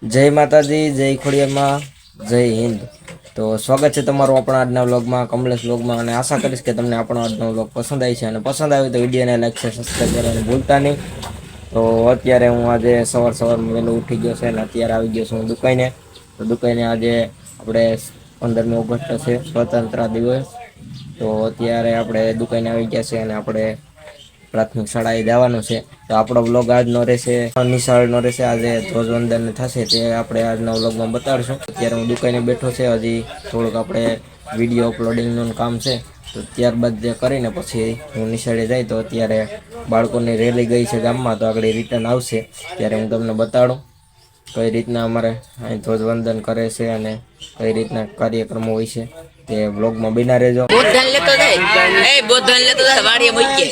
જય માતાજી, જય ખોડિયારમાં, જય હિન્દ। તો સ્વાગત છે તમારું આપણા આજના વ્લોગમાં, કમલેશ વ્લોગમાં। અને આશા કરીશ કે તમને આપણો આજનો વ્લોગ પસંદ આવી છે, અને પસંદ આવે તો વિડીયોને લાઈક છે, સબસ્ક્રાઈબ કરવાનું ભૂલતા નહીં। તો અત્યારે હું આજે સવારમાં વહેલો ઉઠી ગયો છે, અને અત્યારે આવી ગયો છું હું દુકાને। તો દુકાને આજે આપણે 15મી ઓગસ્ટ છે, સ્વતંત્ર દિવસ। તો અત્યારે આપણે દુકાને આવી ગયા છે, અને આપણે પ્રાથમિક શાળાએ જવાનું છે। તો આપણો વ્લોગ આજનો રહેશે નિશાળનો રહેશે। આજે ધ્વજવંદન થશે તે આપણે આજના વ્લોગમાં બતાડશું। અત્યારે હું દુકાને બેઠો છે, હજી થોડુંક આપણે વિડીયો અપલોડિંગનું કામ છે, તો ત્યારબાદ જે કરીને પછી હું નિશાળે જાય। તો અત્યારે બાળકોની રેલી ગઈ છે ગામમાં, તો આગળ રિટર્ન આવશે ત્યારે હું તમને બતાડું કઈ રીતના અમારે અહીં ધ્વજવંદન કરે છે અને કઈ રીતના કાર્યક્રમો હોય છે, તે વ્લોગમાં બિના રહેજો। બોધન લેતો જાય એ બોધન લેતો જાય વાડીએ મૂકી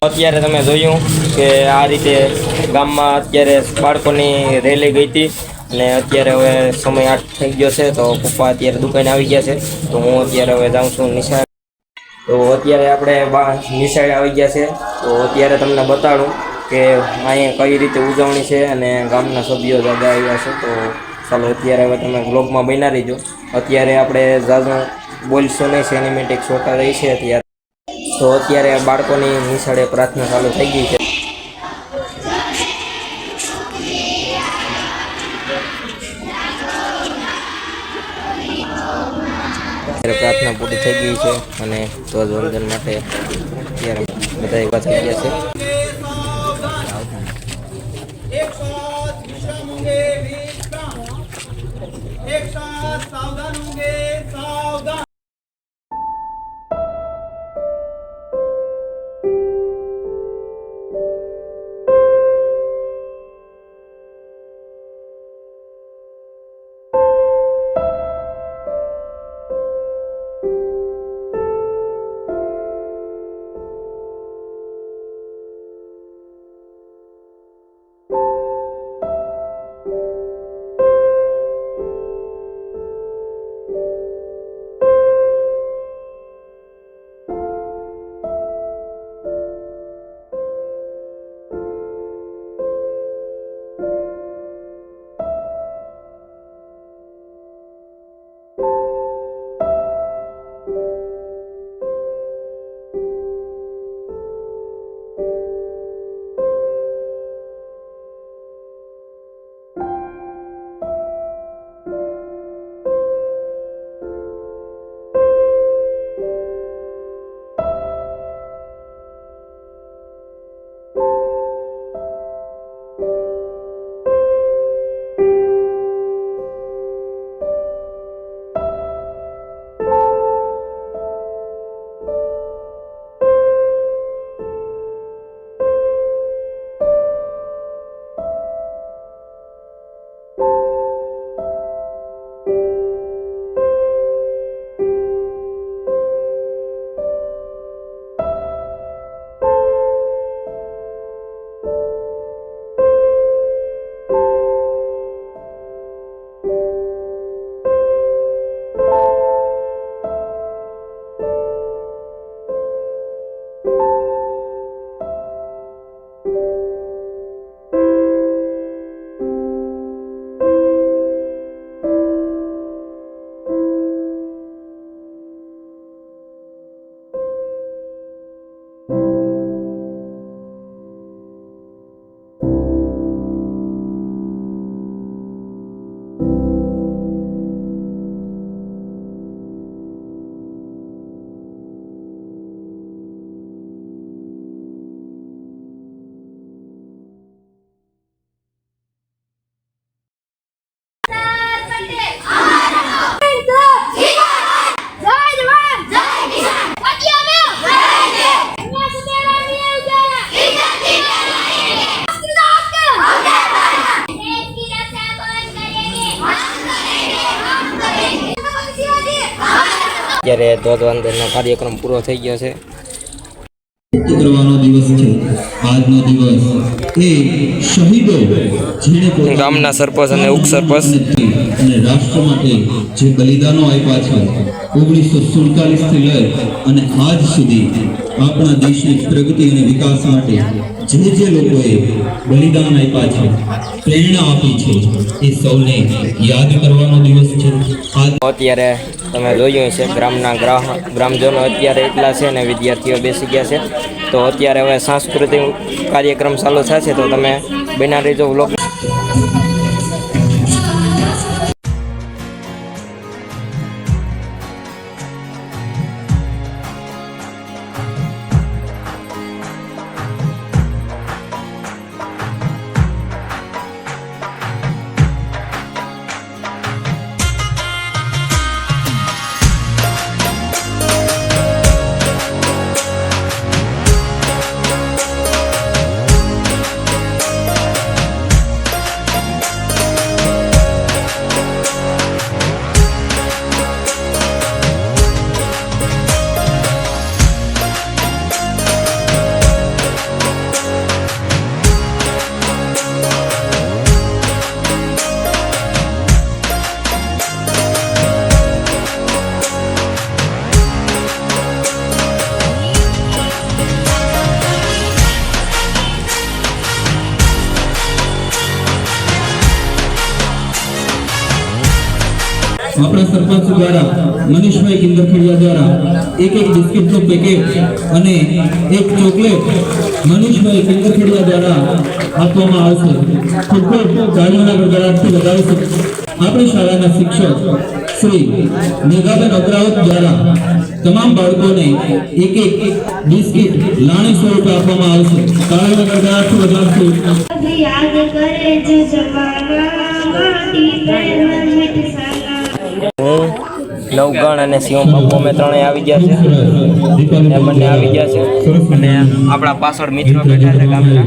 અત્યારે તમે જોયું કે આ રીતે ગામમાં અત્યારે બાળકોની રેલી ગઈ હતી, અને અત્યારે હવે સમય 8 થઈ ગયો છે। તો પપ્પા અત્યારે દુકાને આવી ગયા છે, તો હું અત્યારે હવે જાઉં છું નિશાળ। તો અત્યારે આપણે નિશાળે આવી ગયા છે, તો અત્યારે તમને બતાડું કે અહીંયા કઈ રીતે ઉજવણી છે, અને ગામના સભ્યો દાદા આવ્યા છે। તો ચાલો અત્યારે હવે તમે વ્લોગમાં બના રહીજો। અત્યારે આપણે જાજુ બોલશો નહીં, સિનેમેટિક શોટા રહી છે અત્યારે। તો અત્યારે બાળકોની નિશાળે પ્રાર્થના ચાલુ થઈ ગઈ છે। અત્યારે પ્રાર્થના પૂરી થઈ ગઈ છે, અને ધ્વજવંદન માટે અત્યારે બધા એવા થઈ ગયા છે। एक साथ विश्राम होंगे विश्राम, एक साथ सावधान होंगे सावधान। અત્યારે ધ્વજવંદનનો કાર્યક્રમ પૂરો થઈ ગયો છે. કરવાનો દિવસ છે. આજનો દિવસ એ શહીદો જેણે ગામના સરપંચ અને ઉપસરપંચ અને રાષ્ટ્ર માટે જે બલિદાનો આપ્યા છે 1947 થી લઈ અને આજ સુધી આપણા દેશની પ્રગતિ અને વિકાસ માટે જે લોકોએ બલિદાન આપ્યા છે, પ્રેરણા આપી છે, એ સૌને યાદ કરવાનો દિવસ છે. અત્યારે તમે જોયું છે ગ્રામજનો અત્યારે એટલા છે ને વિદ્યાર્થીઓ બેસી ગયા છે. તો અત્યારે હવે સાંસ્કૃતિક કાર્યક્રમ ચાલુ થશે, તો તમે બના રહેજો વ્લોગ. આપણા સરપંચ દ્વારા મનીષભાઈ કિંદરખેડિયા દ્વારા એક બિસ્કિટનું પેકેટ અને એક ચોકલેટ મનીષભાઈ કિંદરખેડિયા દ્વારા આપવામાં આવશે. ખૂબ ખૂબ તાળીઓના ગડગડાટથી વધાવીશું. આપણી શાળાના શિક્ષક શ્રી મેઘાબેન અગ્રાવત દ્વારા તમામ બાળકોને એક બિસ્કિટ લાણી સ્વરૂપે આપવામાં આવશે. તાળીઓના ગડગડાટથી વધાવીશું. યાદ કરે જે જમાના માટી પ્રેમ મિટ હું નવગણ અને શિવમ બાપુ અમે ત્રણેય આવી ગયા છે. એ બંને આવી ગયા છે અને આપણા પાછળ મિત્રો બેઠા છે ગામના.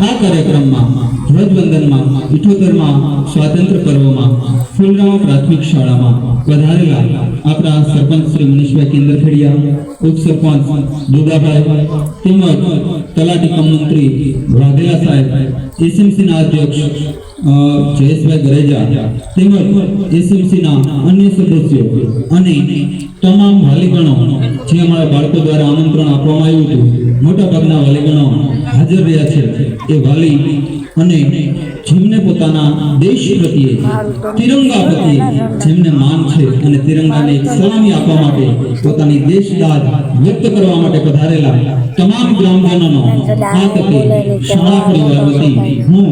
આ કાર્યક્રમમાં ધ્વજવંદનમાં 78માં સ્વાતંત્ર્ય પર્વમાં ફૂલરામ પ્રાથમિક શાળામાં વધારેલા આપણા સરપંચ શ્રી મનીષભાઈ કિંદરખેડિયા, ઉપસરપંચ દુદાભાઈ તેમજ તલાટી કમ મંત્રી વાઘેલા સાહેબ, એસએમસીના અધ્યક્ષ જયેશભાઈ ગરેજા તેમજ એસએમસીના અન્ય સદસ્યો અને તમામ વાલીગણો જે અમારા બાળકો દ્વારા આમંત્રણ આપવામાં આવ્યું હતું, મોટાભાગના વાલીગણો હાજર રહ્યા છે. એ વાલી અને જેમને પોતાના દેશ પ્રત્યે તિરંગા પ્રત્યે જેમને માન છે અને તિરંગાને એક સલામી આપવા માટે પોતાની દેશદાદ વ્યક્ત કરવા માટે પધારેલા તમામ ગ્રામજનોનો આ તકે શાળા પરિવાર વતી હું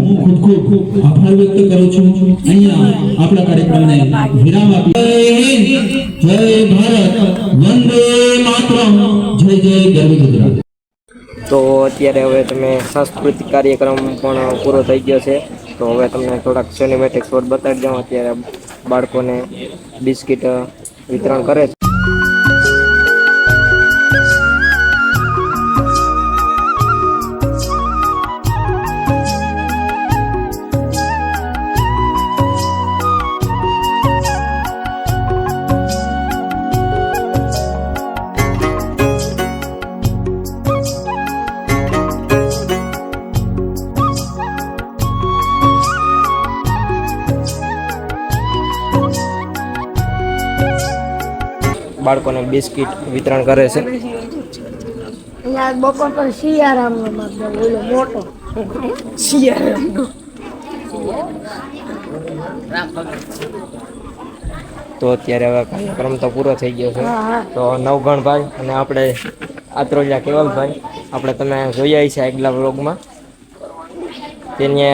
ખૂબ ખૂબ આભાર વ્યક્ત કરું છું. અહીંયા આપણા કાર્યક્રમને વિરામ આપી જય હિન્દ, જય ભારત, વંદે માતરમ, જય જય ગરવી ગુજરાત. તો અત્યારે હવે તમે સાંસ્કૃતિક કાર્યક્રમ પણ પૂરો થઈ ગયો છે. તો હવે તમને થોડાક સિનેમેટિક શોટ બતાવી દઉં. અત્યારે બાળકોને બિસ્કિટ વિતરણ કરે છે. બાળકોને બિસ્કિટ વિતરણ કરે છે. અહીંયા બપોર પર સિયારામનો મતલબ ઓલો મોટો સિયારામનો. તો અત્યારે હવે કાર્યક્રમ તો પૂરો થઈ ગયો છે. તો નવગણભાઈ અને આપણે આત્રોલિયા કેવલભાઈ આપણે તમે જોયા છે આગલા વ્લોગમાં. તેને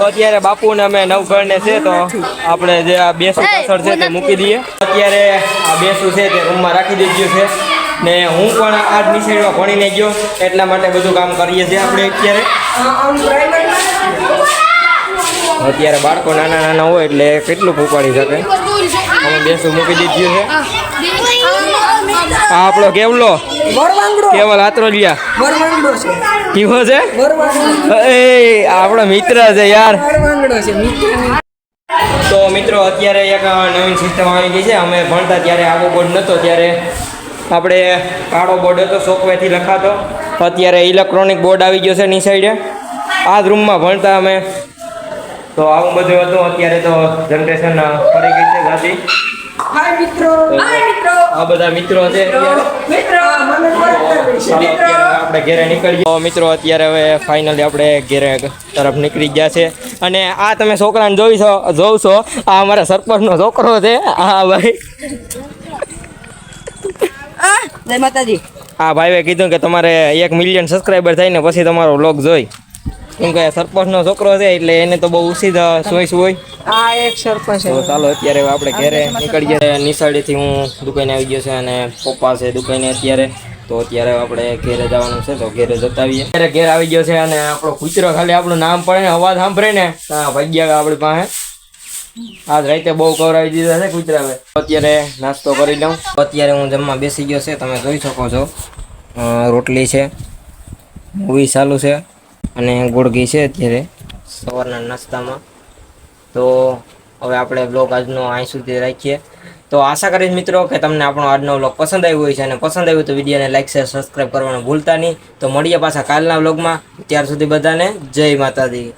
તો અત્યારે બાપુને અમે નવઘણને છે તો આપણે જે આ બેસું પાછળ છે તે મૂકી દઈએ. અત્યારે આ બેસું છે તે રૂમમાં રાખી દીધું છે ને હું પણ આ જ નિશાળમાં ભણીને ગયો એટલા માટે બધું કામ કરીએ છીએ આપણે અત્યારે બાળકો નાના નાના હોય એટલે કેટલું ઉપાડી શકે. અમે બેસું મૂકી દીધું છે. આ આપણો કેવલો કેવલ આત્રોલિયા કેવો છે એ આપણો મિત્ર છે યાર. તો મિત્રો અત્યારે એક નવીન સિસ્ટમ આવી ગઈ છે. અમે ભણતા ત્યારે આવો બોર્ડ નહોતો, ત્યારે આપણે કાળો બોર્ડ હતો શોકવેથી લખાતો. અત્યારે ઇલેક્ટ્રોનિક બોર્ડ આવી ગયો છે ની સાઈડે. આ જ રૂમમાં ભણતા અમે. તો આવું બધું હતું. અત્યારે તો જનરેશન ફરી ગઈ છે જાતિ. આ બધા મિત્રો છે. આપણે ઘેરે નીકળીએ. તો મિત્રો અત્યારે હવે ફાઇનલી આપણે ઘેરે તરફ નીકળી ગયા છે. અને આ તમે છોકરાને જોવ છો આ અમારા સરપંચનો છોકરો છે. હા ભાઈ, જય માતાજી. હા ભાઈએ કીધું કે તમારે 1 મિલિયન સબસ્ક્રાઈબર થાય ને પછી તમારો વ્લોગ જોઈ. કેમ કે સરપંચનો છોકરો છે એટલે એને તો બહુ ઉસીદ ચોઈસ હોય. આ એક સરપંચ તો ચાલો અત્યારે આપણે ઘેરે નીકળીએ. નિશાળેથી હું દુકાને આવી ગયો છે અને પપ્પા છે દુકાને અત્યારે. તો અત્યારે આપણે ઘેરે જવાનું છે તો ઘેરે જતા આવીએ. અત્યારે ઘેર આવી ગયો છે અને આપણો કૂતરો ખાલી આપણું નામ પડે ને અવાજ સાંભળે ને ભાગ્યા આપણી પાસે. આજ રાતે બહુ કવરાવી દીધા છે કૂતરાએ. અત્યારે નાસ્તો કરી લઉં. અત્યારે હું જમવા બેસી ગયો છે. તમે જોઈ શકો છો રોટલી છે, મૂવી ચાલુ છે અને ગોળગી છે અત્યારે સવારના નાસ્તામાં. તો હવે આપણે બ્લોગ આજનો અહીં સુધી રાખીએ. તો આશા કરીશ મિત્રો કે તમને આપણો આજનો વ્લોગ પસંદ આવ્યો હોય છે. અને પસંદ આવ્યું તો વિડીયોને લાઈક શેર સબસ્ક્રાઈબ કરવાનું ભૂલતા નહીં. તો મળીએ પાછા કાલના વ્લોગમાં. ત્યાર સુધી બધાને જય માતાજી.